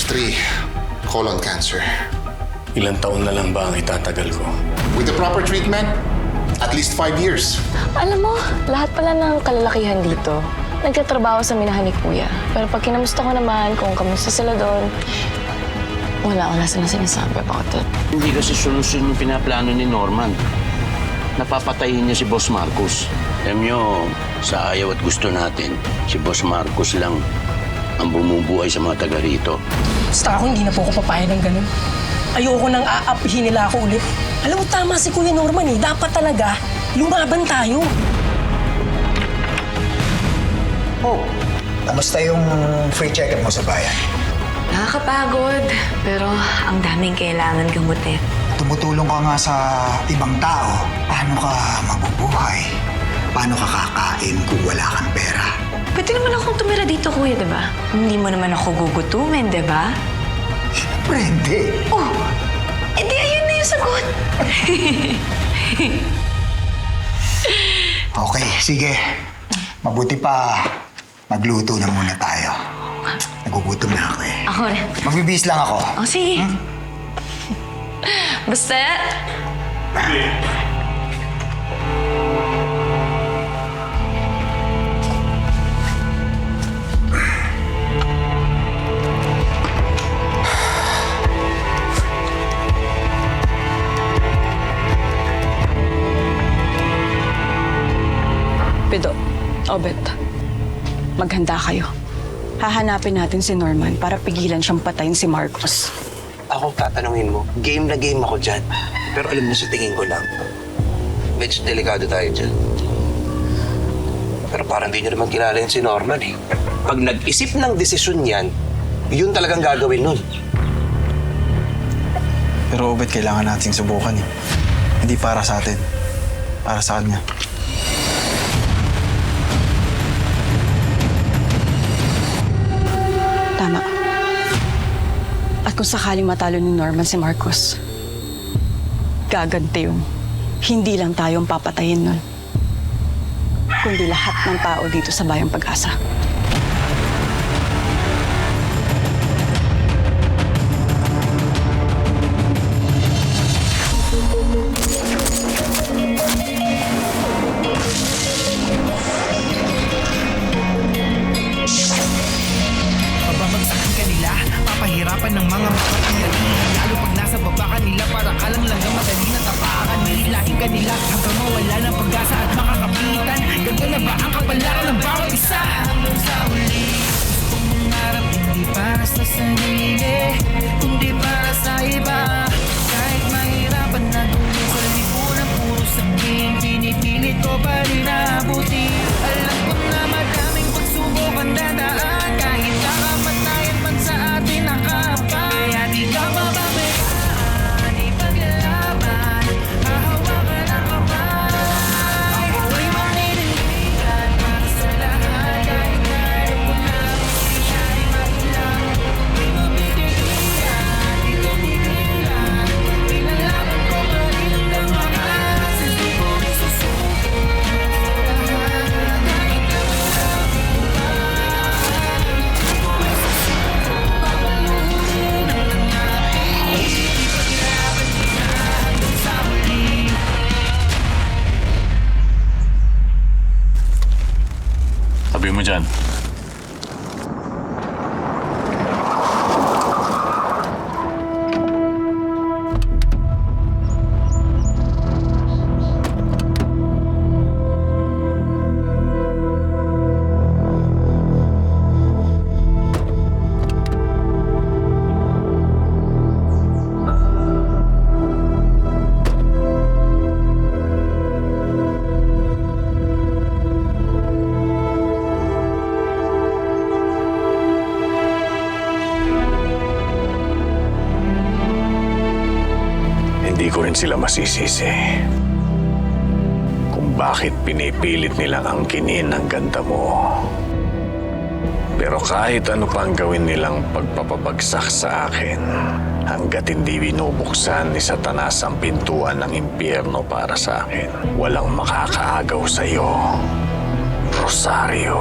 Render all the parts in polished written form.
3, colon cancer. Ilang taon na lang ba ang itatagal ko? With the proper treatment, at least 5 years. Alam mo, lahat pala ng kalalakihan dito, nagtatrabaho sa minahan ni Kuya. Pero pag kinamusta ko naman kung kamusta sila doon, wala silang sinasabi about it. Hindi kasi solusyon yung pinaplano ni Norman. Napapatayin niya si Boss Marcos. Alam niyo, sa ayaw at gusto natin, si Boss Marcos lang ang bumubuhay sa mga taga rito. Basta ako, hindi na po ako papayag ng ganun. Ayoko nang aapihin nila ako ulit. Alam mo, tama si Kuya Norman eh. Dapat talaga, lumaban tayo. Oh, kamusta yung free check-up mo sa bayan? Nakakapagod, pero ang daming kailangan gamutin. Tumutulong ka nga sa ibang tao. Paano ka mabubuhay? Paano ka kakain kung wala kang pera? Pwede naman akong tumira dito, Kuya, diba? Hindi mo naman ako gugutumin, diba? Siyempre, hindi. Oh, edi ayun na yung sagot. Okay, sige. Mabuti pa, magluto na muna tayo. Nagugutom na ako eh. Ako rin. Magbibihis lang ako. Oh, sige. Basta... Pido, Obet, maghanda kayo. Hahanapin natin si Norman para pigilan siyang patayin si Marcos. Ako tatanungin mo, game na game ako dyan. Pero alam mo sa tingin ko lang, medyo delikado tayo dyan. Pero parang di nyo naman kilala yun si Norman eh. Pag nag-isip ng desisyon yan, yun talagang gagawin nun. Pero Obet, kailangan nating subukan eh. Hindi para sa atin, para sa kanya. Tama. At kung sakaling matalo ni Norman si Marcos, gaganti yun. Hindi lang tayong papatayin nun, kundi lahat ng tao dito sa Bayang Pag-asa. Babagsakan ka nila, papahirapan ng mga mapapangalain. Lalo pag nasa baba ka nila, para ka lang madali na tapakan. Nilahin ka nila hanggang mawala ng pag-asa at makakapitan. Ganto na ba ang kapalaran ng bawat isa? Hanggang sa huli, gusto mong harap, hindi para sa sarili, kundi para sa iba. Kahit mahirapan na dulo sa lipunan, puro sabihin, pinipilit ko pa rin naabuti. Alam ko na madaming pagsubok ang dadaan, kahit nakapatayan man sa atin nakapay. Kaya di ka mababayaan, ipaglaban, hahawakan ang kamay. Ako'y maninindigan para sa lahat, kahit ngayon ko na siya ay magulang. Di mabibigyan, di tumigilan, pinalaman ko pa rin ang damakas. Hindi ko rin susuko lahat, kahit na walang Sabi mo dyan. Hindi ko rin sila masisisi kung bakit pinipilit nilang angkinin ang ganda mo. Pero kahit ano pang gawin nilang pagpapabagsak sa akin, hanggat hindi binubuksan ni Satanas ang pintuan ng impyerno para sa akin, walang makakaagaw sa iyo, Rosario.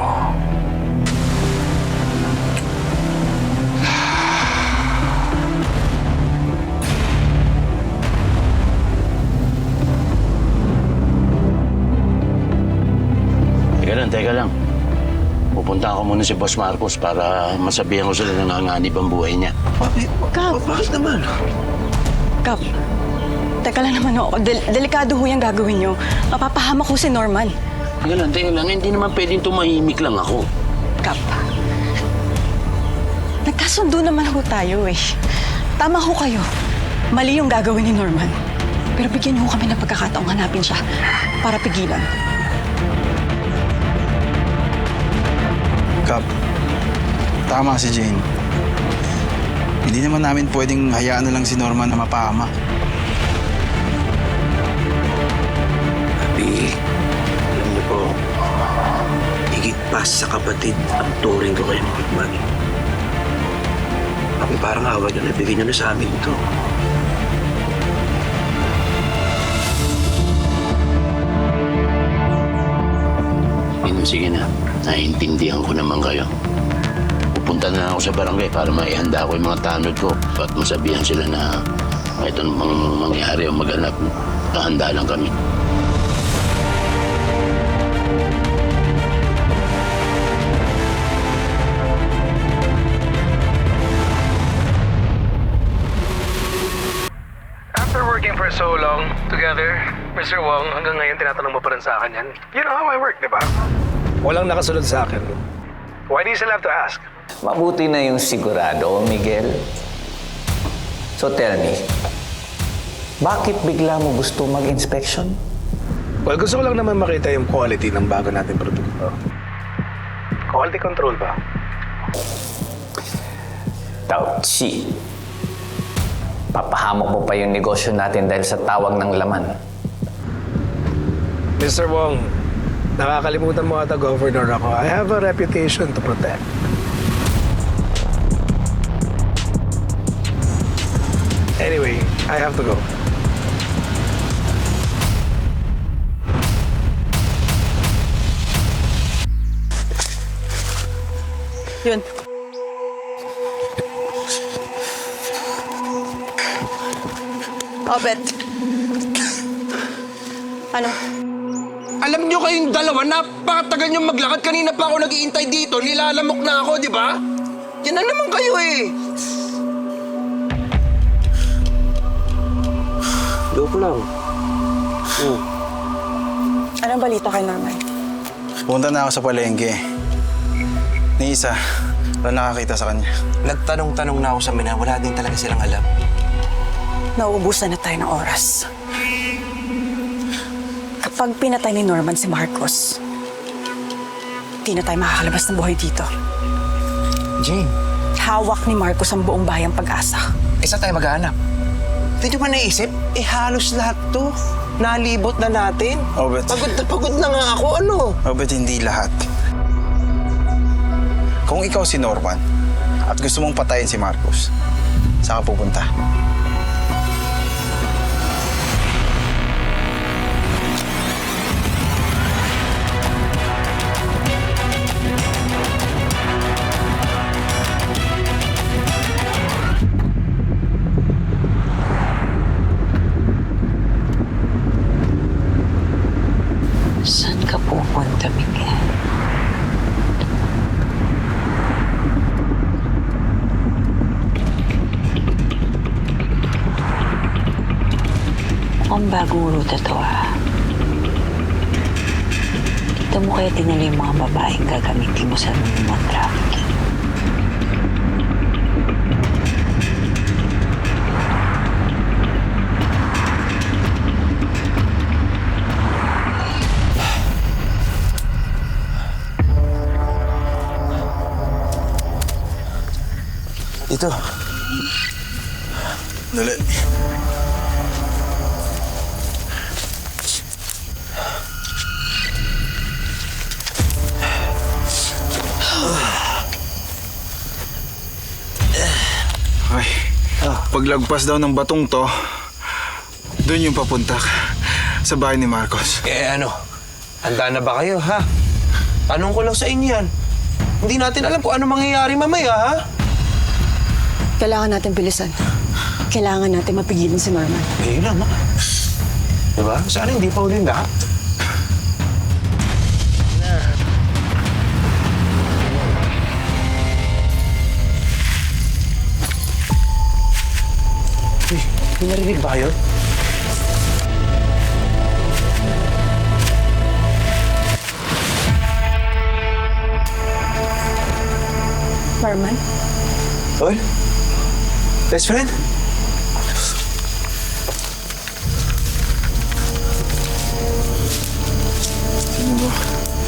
teka lang. Pupunta ako muna si Boss Marcos para masabihan ko sila na nanganganib ang buhay niya. Kap! Bakit naman? Kap, teka lang naman ako. Delikado ho yung gagawin nyo. Mapapahamak ko si Norman. Teka lang. Hindi naman pwedeng tumahimik lang ako. Kap, nagkasundo naman ho tayo eh. Tama ho kayo. Mali yung gagawin ni Norman. Pero bigyan ho kami ng pagkakataong hanapin siya para pigilan. Kap, tama si Jane. Hindi naman namin pwedeng hayaan na lang si Norman na mapahamak. Abi, alam niyo po, higit pa sa kapatid ang turing ko kay Norman. Abi, parang awa niyo na, bigyan niyo na sa amin ito. Sige na. Naiintindihan ko naman kayo. Pupunta na ako sa barangay para maihanda ko yung mga tanod ko at masabihan sila na kahit anong mangyari o maganap, kahanda lang kami. After working for so long together, Mr. Wong, hanggang ngayon tinatanong mo pa rin sa akin yan. You know how I work, di ba? Walang nakasunod sa akin. Why do you still have to ask? Mabuti na yung sigurado, Miguel. So tell me, bakit bigla mo gusto mag-inspection? Well, gusto ko lang naman makita yung quality ng bago nating produkto. Quality control ba? Tauchi. Papahamok mo pa yung negosyo natin dahil sa tawag ng laman. Mr. Wong, nakakalimutan mo ata governor ako. I have a reputation to protect. Anyway, I have to go. Yun. Obet. Ano? Alam niyo kayong dalawa, napakatagal niyong maglakad. Kanina pa ako nag-iintay dito. Nilalamok na ako, di ba? Yan na naman kayo eh. Joke lang. Anong balita kay Norman? Punta na ako sa palengke. Ni isa, wala nakakita sa kanya. Nagtanong-tanong na ako sa mina. Wala din talaga silang alam. Nauubusan na tayo ng oras. Kapag pinatay ni Norman si Marcos, di na tayo makakalabas ng buhay dito. Jane. Hawak ni Marcos ang buong bayang Pag-asa. Saan tayo maghahanap? Hindi nyo ba naisip? Halos lahat to. Nalibot na natin. Obet. Pagod na nga ako. Ano? Obet, hindi lahat. Kung ikaw si Norman at gusto mong patayin si Marcos, saan ka pupunta? Saan ka pupunta, Miguel? Mukhang bagong ruta to, ha? Kita mo kaya tinalo yung mga babaeng gagamitin mo sa mga trafficking. Dito. Dali. Ay, paglagpas daw ng batong to, doon yung papunta sa bahay ni Marcos. Ano? Handa na ba kayo, ha? Tanong ko lang sa inyo yan. Hindi natin alam kung ano mangyayari mamaya, ha? Kailangan natin bilisan. Kailangan natin mapigilan si Norman. Ayun lang, ha? Diba? Sana hindi pa ulit lahat. May narinig ba kayo? Norman? Oy? Best friend?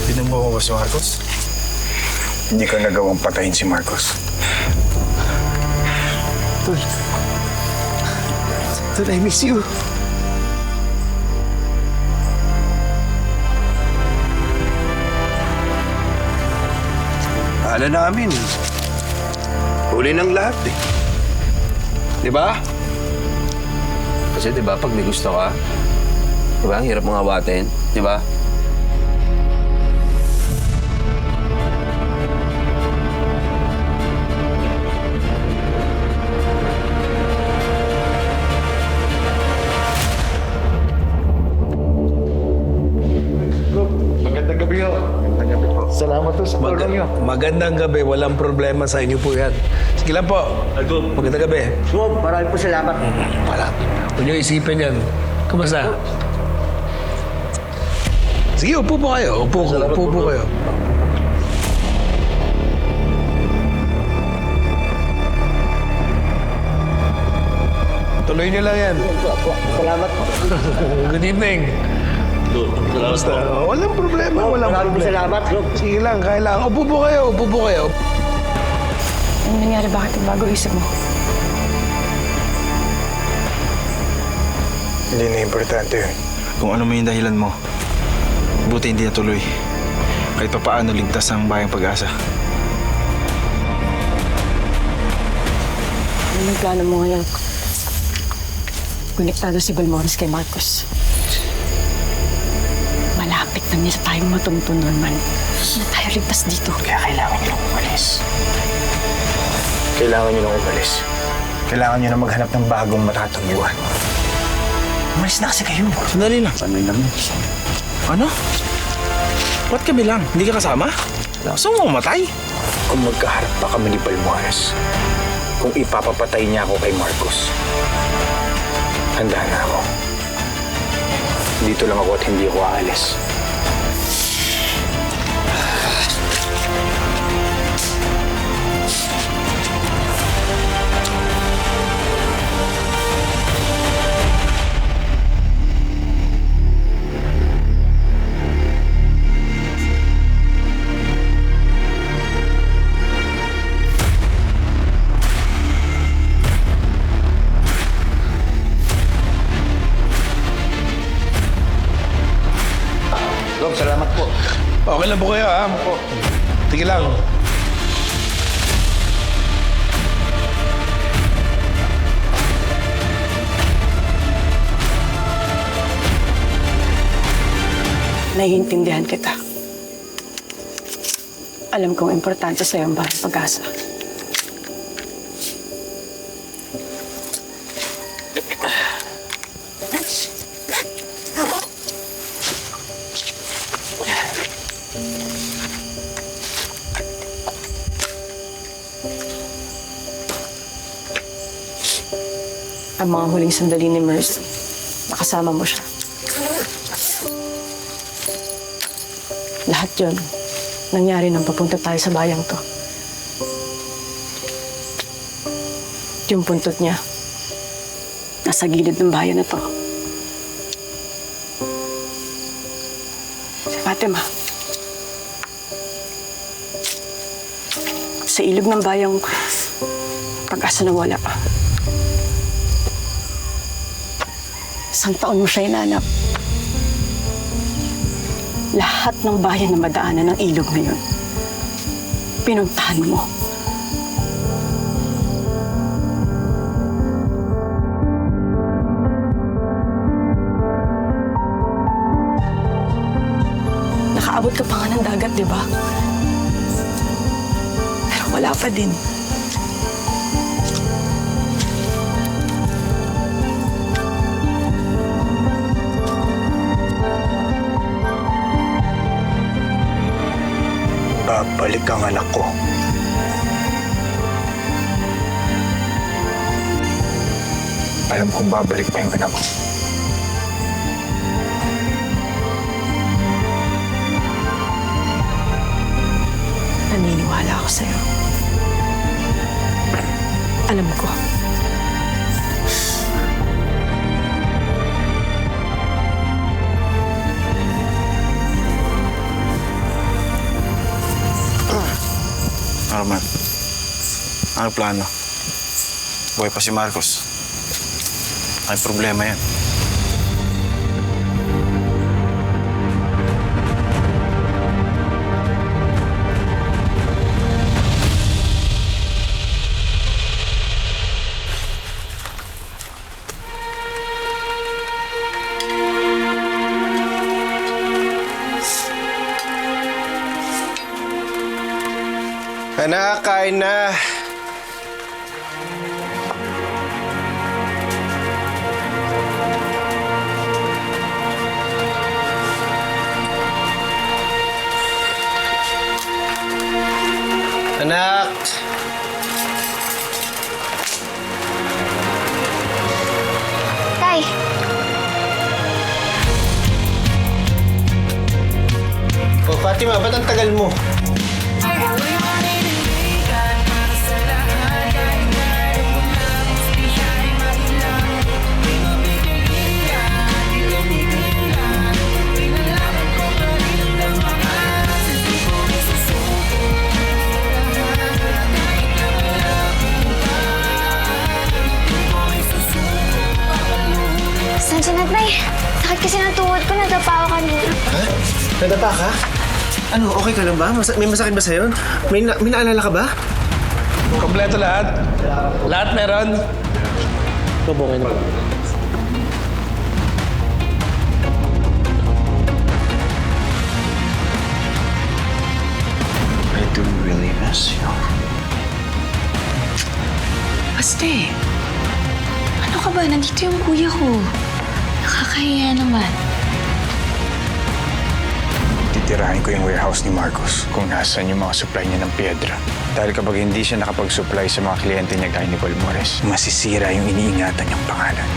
Tinan mo ko ba si Marcos? Hindi ko nagawang patayin si Marcos. Tol. Tol, I miss you. Akala namin, huli ng lahat eh. Di ba? Kasi di ba, pag may gusto ka, di ba, ang hirap mong awatin, di ba? Magandang gabi ho. Magandang gabi po. Salamat po sa tulong niyo. Magandang gabi. Walang problema sa inyo po yan. Sige lang po. Magandang gabi. Maraming po salamat. Huwag niyo isipin yan. Kumusta? Sige, upo po kayo. Upo po kayo. Tuloy niyo lang yan. Salamat po. Good evening. Kumusta? Walang problema, walang problema. Salamat. Sige lang, kailangan. Upo po kayo. Ano nangyari? Bakit nagbago isip mo? Hindi na importante yun. Kung ano mo yung dahilan mo, buti hindi natuloy. Kahit pa paano ligtas ang bayang Pag-asa. Ano ang plano mo ngayon? Konektado si Balmores kay Marcos. Malapit na nila tayong matumto, Norman. Hindi tayo ligtas dito. Kaya kailangan nyo nang umalis. Kailangan nyo nang umalis. Kailangan nyo na maghanap ng bagong matatagpuan. Umalis na kasi kayo. Sandali lang. Ano lang? Ano? Ba't kami lang? Hindi ka kasama? Gusto mo mamatay? Kung magkaharap pa kami ni Balmores, kung ipapapatay niya ako kay Marcos, handa na ako. Dito lang ako at hindi ako aalis. Rob, salamat po. Okay lang po kayo, ha? Tige lang. Naiintindihan kita. Alam kong importante sa'yo ang bayang Pag-asa. Ang mga huling sandali ni Mercy, nakasama mo siya. Lahat yun, nangyari nang papunta tayo sa bayang to. Yung puntot niya, nasa gilid ng bayan na to. Si Fatima, sa ilog ng bayang Pag-asa na wala. Isang taon mo siya inanap. Lahat ng bayan na madaanan ng ilog na yun, pinuntahan mo. Nakaabot ka pa nga ng dagat, di ba? Pero wala pa din. Babalik ang anak ko. alam kung babalik pa yung anak ko. Naniniwala ako sa'yo. Alam ko. Norman, ano plano? Buhay pa si Marcos. May problema yan. Anak, kain na. Anak. Tay. O Fatima, ba't ang tagal mo? Saan siya Tay? Sakit kasi ng tuhod ko, nadapa ako kanina. Ha? Nadapa ka? Ano, okay ka lang ba? May masakit ba sa'yo? May naalala ka ba? Kompleto lahat. Lahat meron. Bubungin mo. I do really miss you. Baste, ano ka ba? Nandito yung kuya ko. Nakakahiya naman. Titirahin ko yung warehouse ni Marcos kung nasaan yung mga supply niya ng piedra. Dahil kapag hindi siya nakapag-supply sa mga kliyente niya gaya ni Balmores, masisira yung iniingatan niyang pangalan.